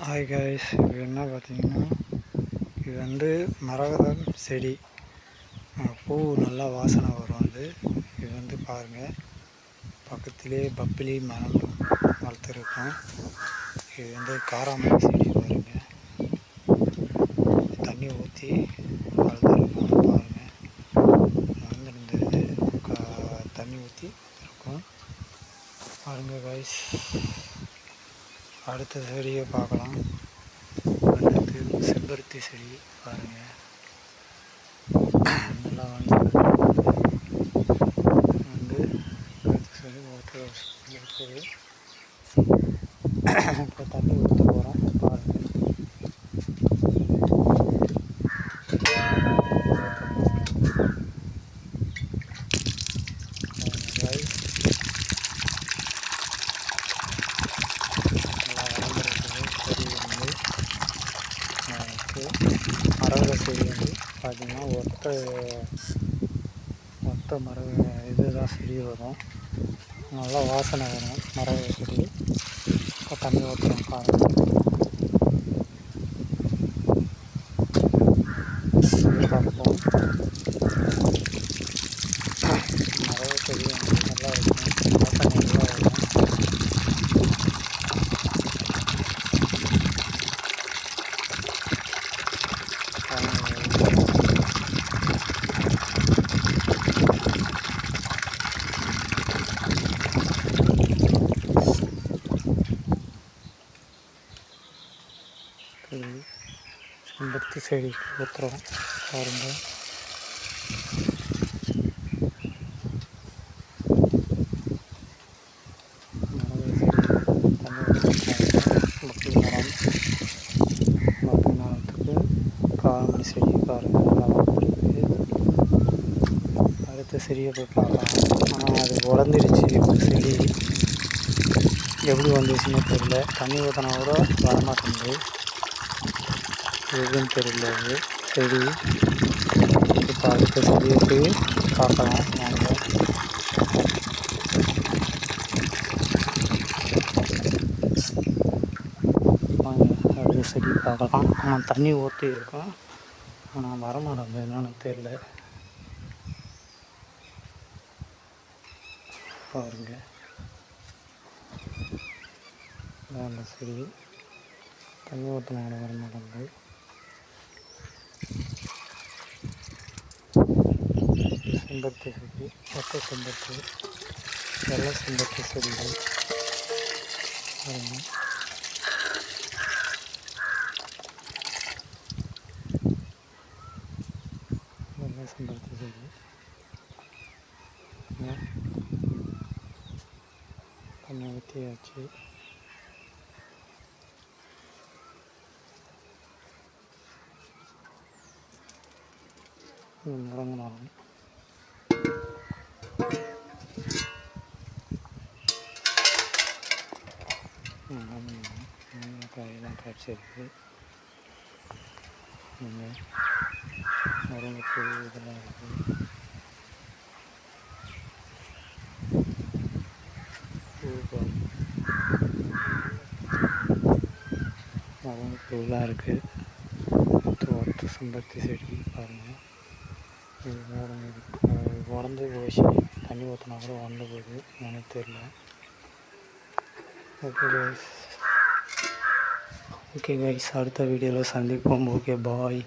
Hi guys, இது என்ன பார்த்தீங்கன்னா, இது வந்து மரகதம் செடி. பூ நல்லா வாசனை வரும். இது வந்து பாருங்கள், பக்கத்திலே பப்பிலி மரம் வளர்த்துருக்கோம். இது வந்து காராமணி செடி பாருங்கள், தண்ணி ஊற்றி வளர்த்துருக்கோம். பாருங்கள், வந்து இந்த தண்ணி ஊற்றி இருக்கும் பாருங்கள் கைஸ். அடுத்த செடியை பார்க்கலாம். அடுத்து செம்பருத்தி செடி பாருங்கள், நல்லா வந்து அடுத்த செடி இருக்குது. இப்போ தண்ணி ஊற்ற போகிறோம் பாருங்கள். மரகத செடி வந்து பார்த்திங்கன்னா ஒத்த இதுதான் செடி வரும், நல்லா வாசனை வரும் மரகத செடி. இப்போ தண்ணி ஊற்றுறோம் பாருங்கள். பார்ப்போம். மரகத செடி வந்து நல்லா இருக்கும், வாசனை நல்லா வரும். செம்பருத்தி செடி ஊற்றுறோம் பாருங்கள். பப்பி மரத்துக்கு காராமணி செடி பாருங்கள், நல்லா வளர்ந்துருக்கு. அடுத்த செடியை போய் பார்க்கலாம். ஆனால் அது உடஞ்சிருச்சு செடி, எப்படி வந்துச்சுன்னு தெரியல. தண்ணி ஊற்றினா கூட வரமாட்டேங்குது, எதுன்னு தெரியல அது செடி. இப்போ அடுத்த செடியை போய் பார்க்கலாம் வாங்க. அடுத்த செடி பார்க்கலாம். ஆனால் தண்ணி ஊற்றி இருக்கும், ஆனால் வரமாட்டேங்குது, என்னன்னு தெரியல. பாருங்க, அந்த செடி தண்ணி ஊற்றினால வரமாட்டேங்குது. செம்பருத்தி செடி, ஒத்த செம்பருத்தி, வெள்ளை செம்பருத்தி செடிகள் பாருங்கள். வெள்ளை செம்பருத்தி செடி தண்ணி ஊற்றியாச்சு. முருங்கை மரம், முருங்கைக்காயெல்லாம் காய்ச்சிருக்கு. முருங்கைப்பூ இதெல்லாம் இருக்குது. முருங்கைப்பூலாம் இருக்குது. ஒத்த செம்பருத்தி செடி பாருங்கள். இது உடஞ்சி போச்சு, தண்ணி ஊற்றினா கூட உடஞ்சி போகுது, எனக்கு தெரியல. ஓகே கைஸ், அடுத்த வீடியோவில் சந்திப்போம். ஓகே, பாய்.